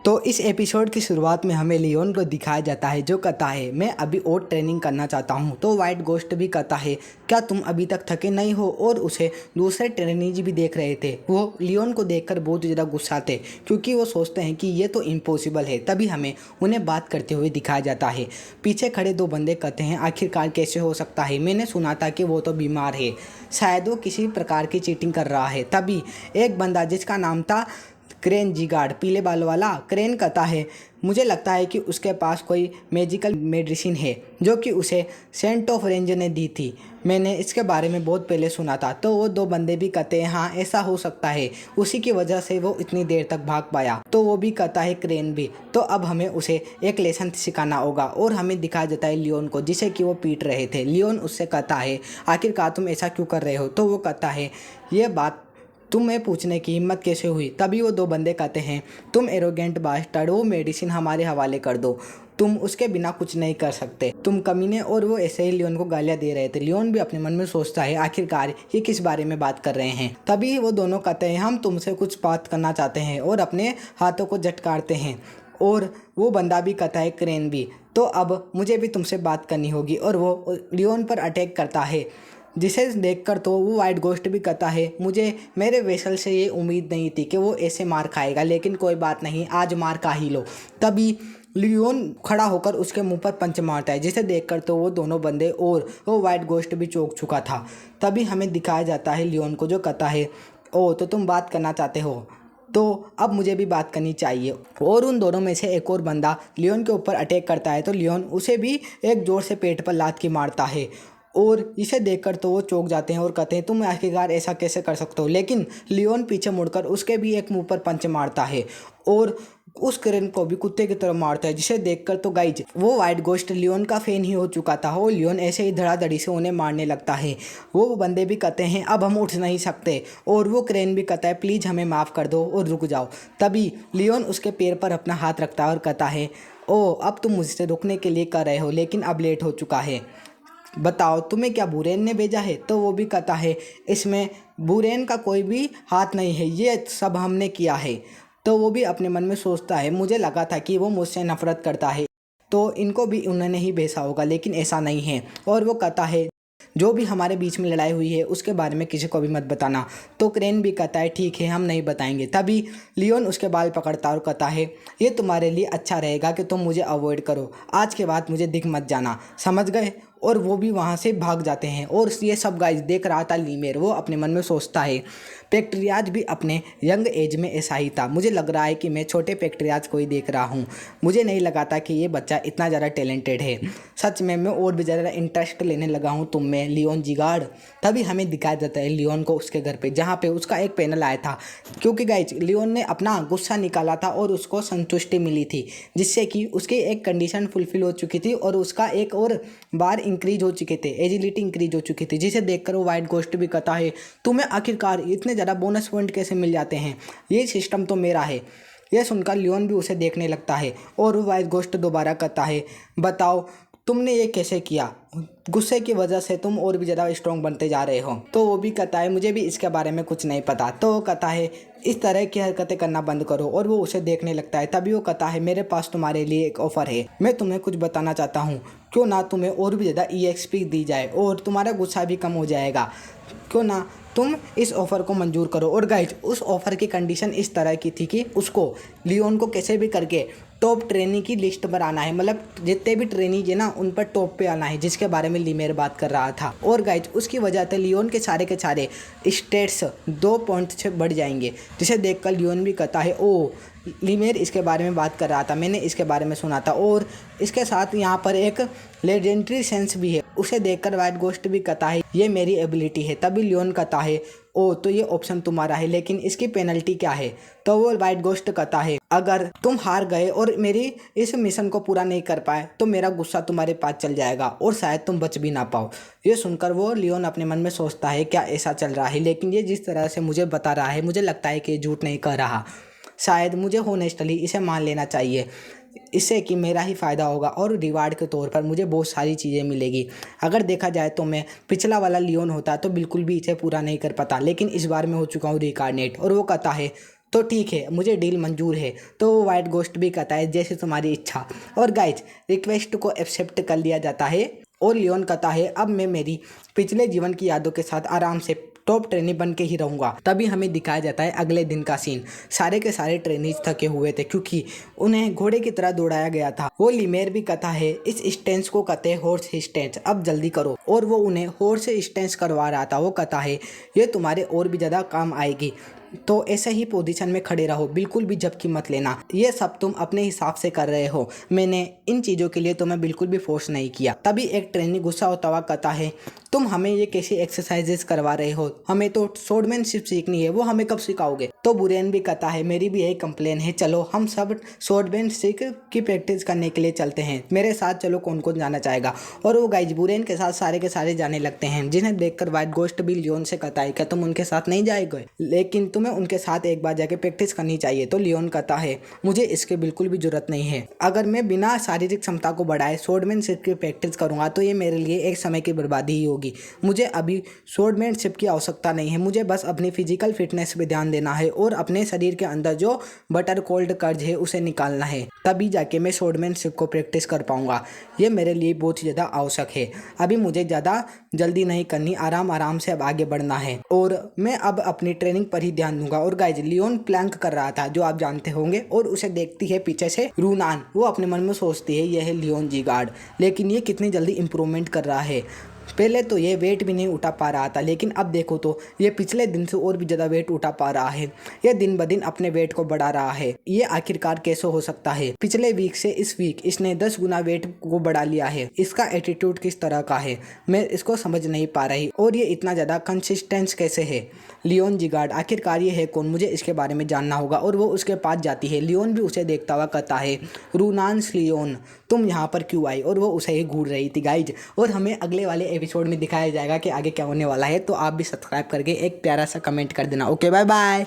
तो इस एपिसोड की शुरुआत में हमें लियोन को दिखाया जाता है जो कहता है मैं अभी और ट्रेनिंग करना चाहता हूं। तो वाइट गोस्ट भी कहता है क्या तुम अभी तक थके नहीं हो। और उसे दूसरे ट्रेनीज भी देख रहे थे। वो लियोन को देखकर बहुत ज़्यादा गुस्सा थे क्योंकि वो सोचते हैं कि ये तो इम्पॉसिबल है। तभी हमें उन्हें बात करते हुए दिखाया जाता है। पीछे खड़े दो बंदे कहते हैं आखिरकार कैसे हो सकता है, मैंने सुना था कि वो तो बीमार है, शायद वो किसी प्रकार की चीटिंग कर रहा है। तभी एक बंदा जिसका नाम था क्रेन जिगार्ड पीले बालों वाला क्रेन कहता है मुझे लगता है कि उसके पास कोई मैजिकल मेडिसिन है जो कि उसे सेंट ऑफ रेंज ने दी थी। मैंने इसके बारे में बहुत पहले सुना था। तो वो दो बंदे भी कहते हैं हाँ ऐसा हो सकता है, उसी की वजह से वो इतनी देर तक भाग पाया। तो वो भी कहता है क्रेन भी। तो अब हमें उसे एक लेसन सिखाना होगा और हमें दिखाया जाता है लियोन को जिसे कि वो पीट रहे थे। लियोन उससे कहता है आखिरकार तुम ऐसा क्यों कर रहे हो। तो वो कहता है ये बात तुम्हें पूछने की हिम्मत कैसे हुई। तभी वो दो बंदे कहते हैं तुम एरोगेंट बास्टर्ड, वो मेडिसिन हमारे हवाले कर दो, तुम उसके बिना कुछ नहीं कर सकते, तुम कमीने। और वो ऐसे ही लियोन को गालियां दे रहे थे। लियोन भी अपने मन में सोचता है आखिरकार ये किस बारे में बात कर रहे हैं। तभी वो दोनों कहते हैं हम तुमसे कुछ बात करना चाहते हैं और अपने हाथों को झटकारते हैं। और वो बंदा भी कहता है क्रेन भी। तो अब मुझे भी तुमसे बात करनी होगी। और वो लियोन पर अटैक करता है जिसे देखकर तो वो वाइट गोस्ट भी कहता है मुझे मेरे वेसल से ये उम्मीद नहीं थी कि वो ऐसे मार खाएगा, लेकिन कोई बात नहीं, आज मार खा ही लो। तभी लियोन खड़ा होकर उसके मुंह पर पंच मारता है जिसे देखकर तो वो दोनों बंदे और वो वाइट गोस्ट भी चौंक चुका था। तभी हमें दिखाया जाता है लियोन को जो कहता है ओ तो तुम बात करना चाहते हो, तो अब मुझे भी बात करनी चाहिए। और उन दोनों में से एक और बंदा लियोन के ऊपर अटैक करता है। तो लियोन उसे भी एक जोर से पेट पर लात की मारता है और इसे देखकर तो वो चौंक जाते हैं और कहते हैं तुम आखिरकार ऐसा कैसे कर सकते हो। लेकिन लियोन पीछे मुड़कर उसके भी एक मुंह पर पंच मारता है और उस क्रेन को भी कुत्ते की तरह मारता है जिसे देखकर तो गाइज वो वाइट गोस्ट लियोन का फैन ही हो चुका था। वो लियोन ऐसे ही धड़ाधड़ी से उन्हें मारने लगता है। वो बंदे भी कहते हैं अब हम उठ नहीं सकते और वो क्रेन भी कहता है प्लीज़ हमें माफ़ कर दो और रुक जाओ। तभी लियोन उसके पैर पर अपना हाथ रखता है और कहता है ओ अब तुम मुझसे रुकने के लिए कर रहे हो, लेकिन अब लेट हो चुका है, बताओ तुम्हें क्या बुरेन ने भेजा है। तो वो भी कहता है इसमें बुरेन का कोई भी हाथ नहीं है, ये सब हमने किया है। तो वो भी अपने मन में सोचता है मुझे लगा था कि वो मुझसे नफरत करता है तो इनको भी उन्होंने ही भेजा होगा, लेकिन ऐसा नहीं है। और वो कहता है जो भी हमारे बीच में लड़ाई हुई है उसके बारे में किसी को भी मत बताना। तो क्रेन भी कहता है ठीक है हम नहीं बताएंगे। तभी लियोन उसके बाल पकड़ता और कहता है ये तुम्हारे लिए अच्छा रहेगा कि तुम मुझे अवॉइड करो, आज के बाद मुझे दिख मत जाना, समझ गए। और वो भी वहाँ से भाग जाते हैं। और ये सब गाइस देख रहा था लीमेर। वो अपने मन में सोचता है पैक्ट्रियाज भी अपने यंग एज में ऐसा ही था, मुझे लग रहा है कि मैं छोटे पैक्ट्रियाज को ही देख रहा हूँ, मुझे नहीं लगा था कि ये बच्चा इतना ज़्यादा टैलेंटेड है। सच में मैं और भी ज़्यादा इंटरेस्ट लेने लगा हूँ तुम में लियोन जिगार्ड। तभी हमें दिखाया जाता है लियोन को उसके घर पे जहाँ पे उसका एक पैनल आया था क्योंकि गाइज लियोन ने अपना गुस्सा निकाला था और उसको संतुष्टि मिली थी जिससे कि उसकी एक कंडीशन फुलफिल हो चुकी थी और उसका एक और बार इंक्रीज हो चुके थे, एजिलिटी इंक्रीज हो चुकी थी, जिसे देखकर वो वाइट गोस्ट भी कहता है तुम्हें आखिरकार इतने ज़्यादा बोनस पॉइंट कैसे मिल जाते हैं, ये सिस्टम तो मेरा है। यह सुनकर लियोन भी उसे देखने लगता है और वो वाइट गोस्ट दोबारा कहता है बताओ तुमने ये कैसे किया, गुस्से की वजह से तुम और भी ज़्यादा स्ट्रॉन्ग बनते जा रहे हो। तो वो भी कहता है मुझे भी इसके बारे में कुछ नहीं पता। तो वो कहता है इस तरह की हरकतें करना बंद करो और वो उसे देखने लगता है। तभी वो कहता है मेरे पास तुम्हारे लिए एक ऑफ़र है, मैं तुम्हें कुछ बताना चाहता हूँ, क्यों ना तुम्हें और भी ज़्यादा EXP दी जाए और तुम्हारा गुस्सा भी कम हो जाएगा, क्यों ना तुम इस ऑफ़र को मंजूर करो। और गाइज उस ऑफ़र की कंडीशन इस तरह की थी कि उसको लियोन को कैसे भी करके टॉप ट्रेनी की लिस्ट पर आना है, मतलब जितने भी ट्रेनीज है ना उन पर टॉप पे आना है, जिसके बारे में लीमेर बात कर रहा था। और गाइज उसकी वजह से लियोन के सारे स्टेट्स 2 पॉइंट से बढ़ जाएंगे, जिसे देखकर लियोन भी कहता है ओ लीमेर इसके बारे में बात कर रहा था, मैंने इसके बारे में सुना था। और इसके साथ यहाँ पर एक लेजेंडरी सेंस भी है, उसे देखकर वाइट गोस्ट भी कहता है ये मेरी एबिलिटी है। तभी लियोन कहता है ओ तो ये ऑप्शन तुम्हारा है, लेकिन इसकी पेनल्टी क्या है। तो वो वाइट गोस्ट कहता है अगर तुम हार गए और मेरी इस मिशन को पूरा नहीं कर पाए तो मेरा गुस्सा तुम्हारे पास चल जाएगा और शायद तुम बच भी ना पाओ। ये सुनकर वो लियोन अपने मन में सोचता है क्या ऐसा चल रहा है, लेकिन ये जिस तरह से मुझे बता रहा है मुझे लगता है कि ये झूठ नहीं कर रहा, शायद मुझे होनेस्टली इसे मान लेना चाहिए, इससे कि मेरा ही फ़ायदा होगा और रिवार्ड के तौर पर मुझे बहुत सारी चीज़ें मिलेगी। अगर देखा जाए तो मैं पिछला वाला लियोन होता तो बिल्कुल भी इसे पूरा नहीं कर पाता, लेकिन इस बार मैं हो चुका हूँ रिकार्नेट। और वो कहता है तो ठीक है, मुझे डील मंजूर है। तो वो वाइट गोस्ट भी कहता है जैसे तुम्हारी इच्छा। और गाइज रिक्वेस्ट को एक्सेप्ट कर लिया जाता है और लियोन कहता है अब मैं मेरी पिछले जीवन की यादों के साथ आराम से टॉप ट्रेनी बन के ही रहूँगा। तभी हमें दिखाया जाता है अगले दिन का सीन। सारे के सारे ट्रेनीज थके हुए थे क्योंकि उन्हें घोड़े की तरह दौड़ाया गया था। वो लिमेर भी कहता है इस स्टेंस को कहते हैं हॉर्स स्टेंस, अब जल्दी करो। और वो उन्हें हॉर्स स्टेंस करवा रहा था। वो कहता है ये तुम्हारे और भी ज़्यादा काम आएगी, तो ऐसे ही पोजीशन में खड़े रहो, बिल्कुल भी झपकी मत लेना। ये सब तुम अपने हिसाब से कर रहे हो, मैंने इन चीज़ों के लिए तुम्हें बिल्कुल भी फोर्स नहीं किया। तभी एक ट्रेनी गुस्सा होता हुआ कहता है तुम हमें ये कैसी एक्सरसाइजेस करवा रहे हो, हमें तो स्वॉर्डमैनशिप सीखनी है, वो हमें कब सिखाओगे। तो बुरेन भी कहता है मेरी भी यही कंप्लेन है, चलो हम सब स्वॉर्डमैनशिप की प्रैक्टिस करने के लिए चलते हैं, मेरे साथ चलो कौन कौन जाना चाहेगा। और वो गाइज बुरेन के साथ सारे के सारे जाने लगते हैं, जिन्हें देखकर व्हाइट गोस्ट भी लियोन से कहता है क्या तुम उनके साथ नहीं जाएंगे, लेकिन तुम्हें उनके साथ एक बार जाके प्रैक्टिस करनी चाहिए। तो लियोन कहता है मुझे इसके बिल्कुल भी जरूरत नहीं है, अगर मैं बिना शारीरिक क्षमता को बढ़ाए स्वॉर्डमैनशिप की प्रैक्टिस करूंगा तो ये मेरे लिए एक समय की बर्बादी ही होगी। मुझे अभी स्वॉर्डमैनशिप की आवश्यकता नहीं है, मुझे बस अपनी फिजिकल फिटनेस पे ध्यान देना है और अपने शरीर के अंदर जो बटर कोल्ड कर्ज है उसे निकालना है, तभी जाके मैं स्वॉर्डमैनशिप को प्रैक्टिस कर पाऊंगा। ये मेरे लिए बहुत ही ज़्यादा आवश्यक है, अभी मुझे ज़्यादा जल्दी नहीं करनी, आराम आराम से अब आगे बढ़ना है और मैं अब अपनी ट्रेनिंग पर ही ध्यान दूंगा। और गाइज लियोन प्लैंक कर रहा था जो आप जानते होंगे, और उसे देखती है पीछे से रूनान। वो अपने मन में सोचती है यह है लियोन जिगार्ड, लेकिन ये कितनी जल्दी इंप्रूवमेंट कर रहा है। पहले तो ये वेट भी नहीं उठा पा रहा था, लेकिन अब देखो तो ये पिछले दिन से और भी ज़्यादा वेट उठा पा रहा है। ये दिन ब दिन अपने वेट को बढ़ा रहा है। ये आखिरकार कैसे हो सकता है, पिछले वीक से इस वीक इसने 10 गुना वेट को बढ़ा लिया है। इसका एटीट्यूड किस तरह का है, मैं इसको समझ नहीं पा रही, और ये इतना ज़्यादा कंसिस्टेंस कैसे है। लियोन जिगार्ड आखिरकार ये है कौन, मुझे इसके बारे में जानना होगा। और वो उसके पास जाती है। लियोन भी उसे देखता हुआ कहता है रूनान्स लियोन तुम यहाँ पर क्यों आई, और वो उसे ही घूर रही थी गाइज। और हमें अगले वाले एपिसोड में दिखाया जाएगा कि आगे क्या होने वाला है। तो आप भी सब्सक्राइब करके एक प्यारा सा कमेंट कर देना। Okay bye bye.